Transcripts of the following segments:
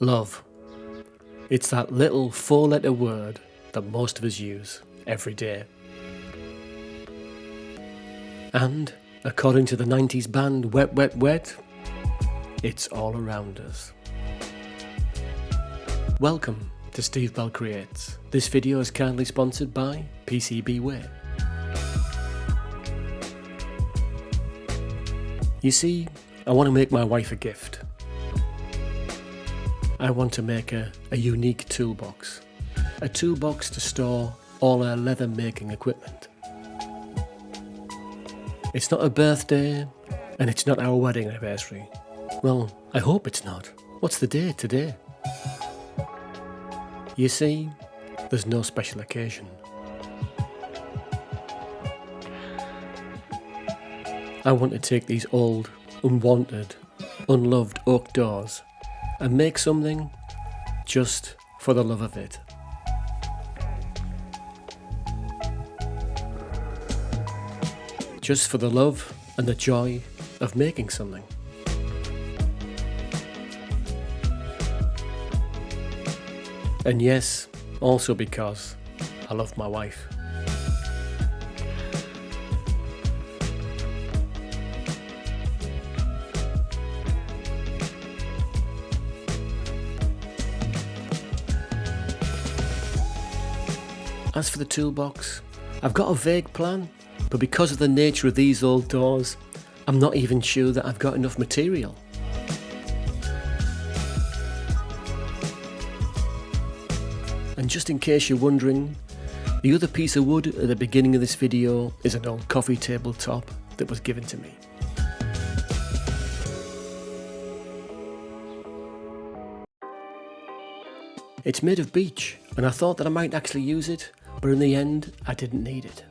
Love. It's that little 4-letter word that most of us use every day. And, according to the 90s band Wet Wet Wet, it's all around us. Welcome to Steve Bell Creates. This video is kindly sponsored by PCB Way. You see, I want to make my wife a gift. I want to make a unique toolbox. A toolbox to store all our leather making equipment. It's not a birthday, and it's not our wedding anniversary. Well, I hope it's not. What's the date today? You see, there's no special occasion. I want to take these old, unwanted, unloved oak doors and make something just for the love of it. Just for the love and the joy of making something. And yes, also because I love my wife. As for the toolbox, I've got a vague plan, but because of the nature of these old doors, I'm not even sure that I've got enough material. And just in case you're wondering, the other piece of wood at the beginning of this video is an old coffee table top that was given to me. It's made of beech, and I thought that I might actually use it, but in the end, I didn't need it.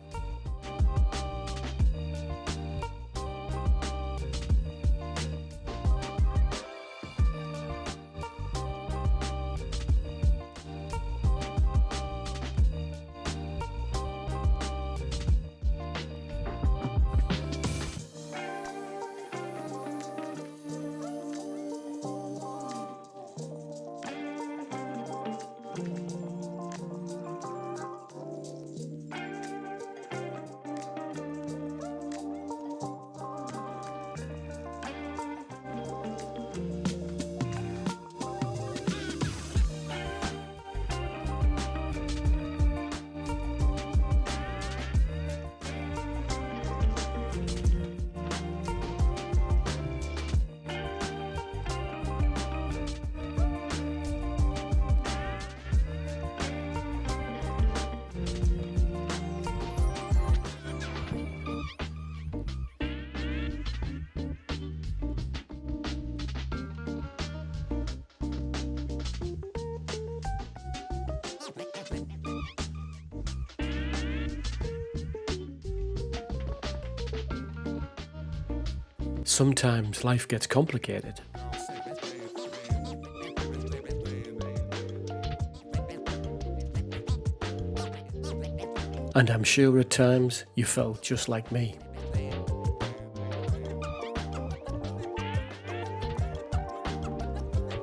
Sometimes life gets complicated. And I'm sure at times you felt just like me.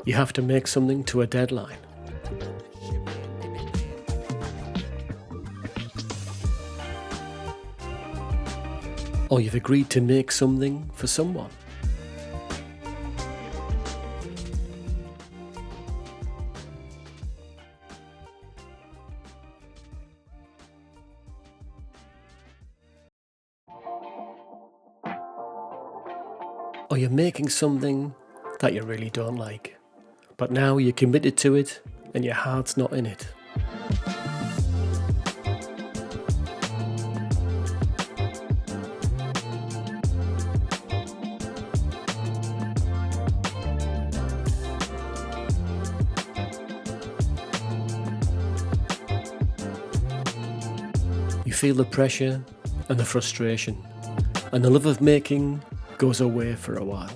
You have to make something to a deadline. Or you've agreed to make something for someone. Or you're making something that you really don't like, but now you're committed to it and your heart's not in it. You feel the pressure and the frustration, and the love of making goes away for a while.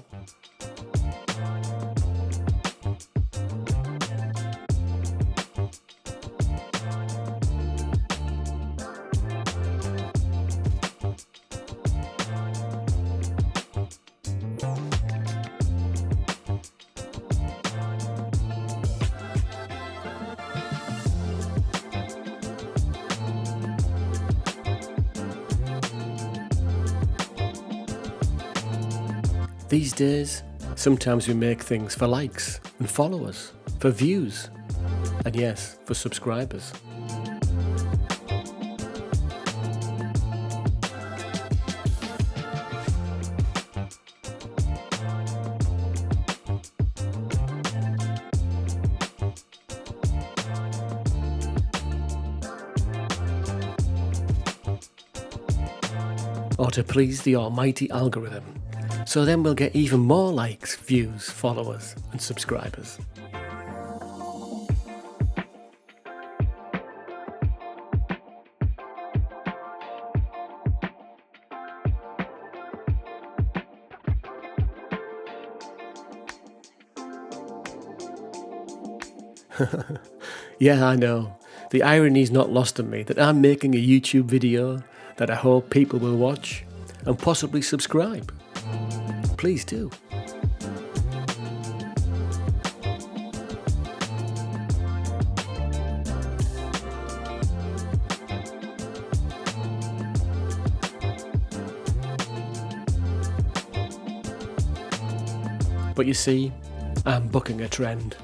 These days, sometimes we make things for likes and followers, for views, and yes, for subscribers. Or to please the almighty algorithm, so then we'll get even more likes, views, followers and subscribers. Yeah, I know. The irony's not lost on me that I'm making a YouTube video that I hope people will watch and possibly subscribe. Please do. But you see, I'm bucking a trend.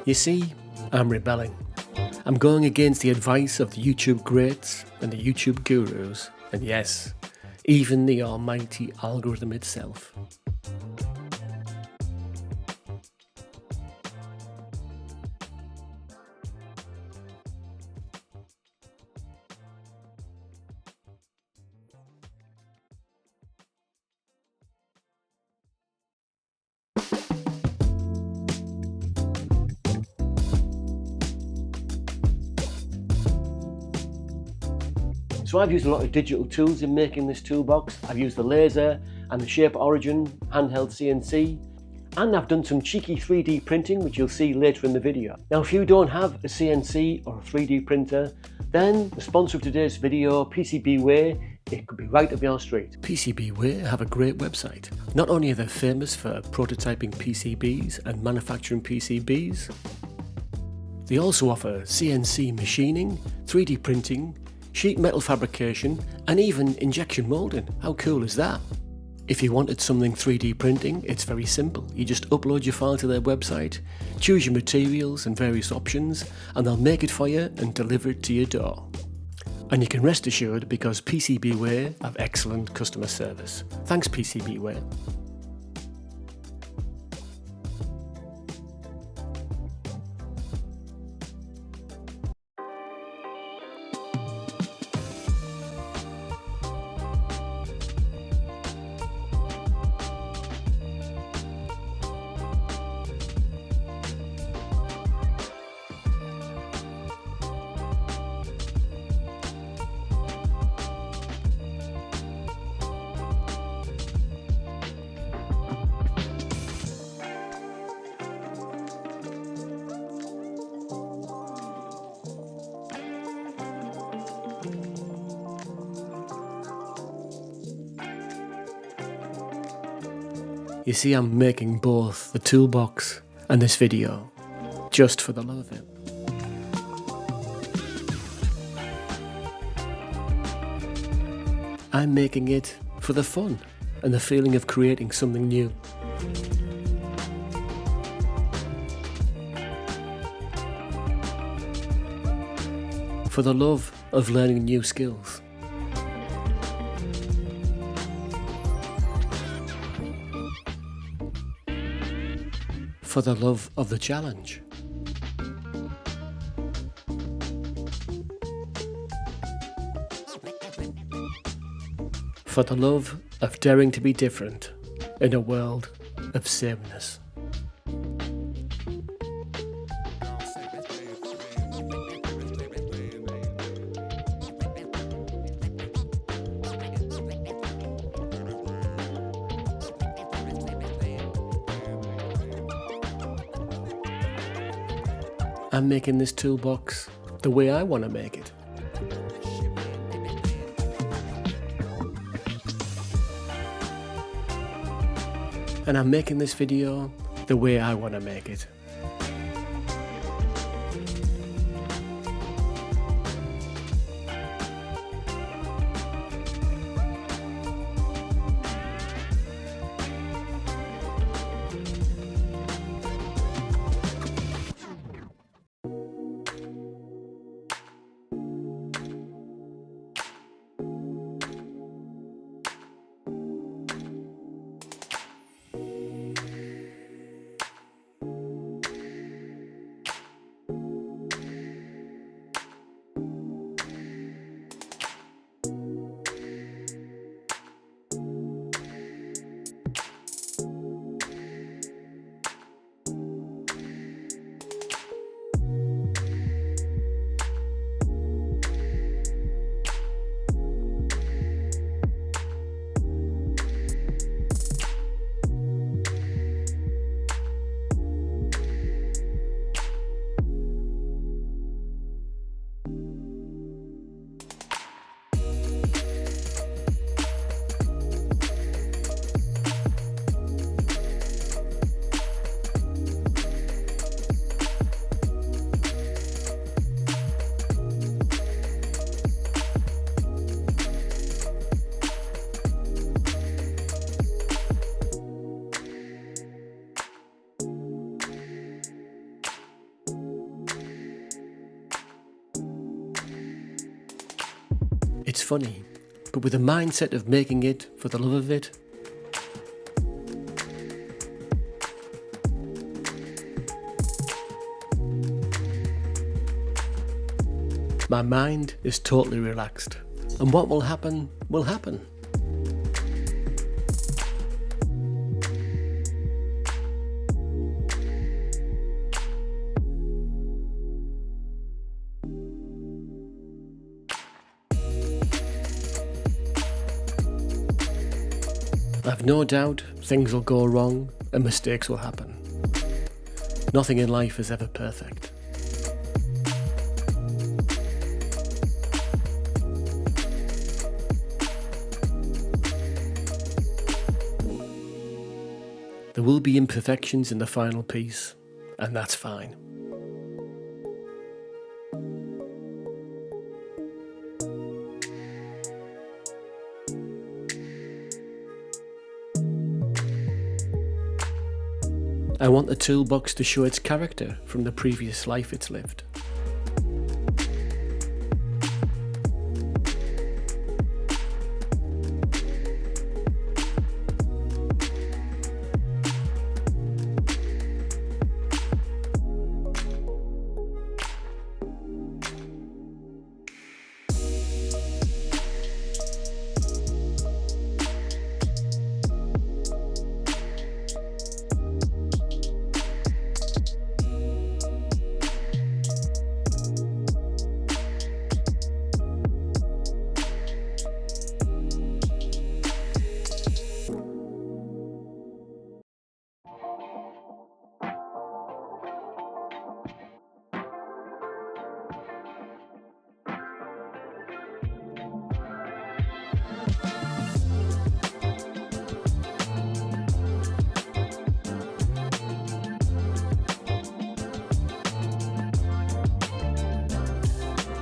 You see, I'm rebelling. I'm going against the advice of the YouTube greats and the YouTube gurus, and yes, even the almighty algorithm itself. So I've used a lot of digital tools in making this toolbox. I've used the laser and the Shape Origin handheld CNC, and I've done some cheeky 3D printing, which you'll see later in the video. Now, if you don't have a CNC or a 3D printer, then the sponsor of today's video, PCB Way, it could be right up your street. PCB Way have a great website. Not only are they famous for prototyping PCBs and manufacturing PCBs, they also offer CNC machining, 3D printing, sheet metal fabrication, and even injection molding. How cool is that? If you wanted something 3D printing, it's very simple. You just upload your file to their website, choose your materials and various options, and they'll make it for you and deliver it to your door. And you can rest assured because PCB Way have excellent customer service. Thanks, PCB Way. You see, I'm making both the toolbox and this video just for the love of it. I'm making it for the fun and the feeling of creating something new. For the love of learning new skills. For the love of the challenge. For the love of daring to be different in a world of sameness. I'm making this toolbox the way I want to make it. and I'm making this video the way I want to make it. It's funny, but with a mindset of making it for the love of it, my mind is totally relaxed, and what will happen will happen. I've no doubt things will go wrong and mistakes will happen. Nothing in life is ever perfect. There will be imperfections in the final piece, and that's fine. I want the toolbox to show its character from the previous life it's lived.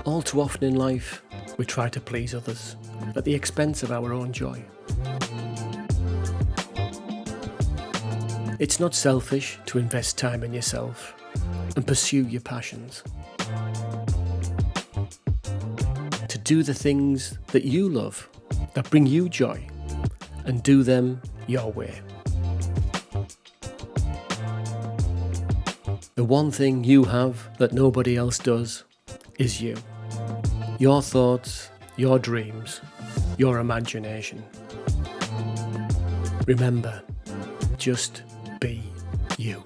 All too often in life, we try to please others at the expense of our own joy. It's not selfish to invest time in yourself and pursue your passions. To do the things that you love, that bring you joy, and do them your way. The one thing you have that nobody else does is you. Your thoughts, your dreams, your imagination. Remember, just be you.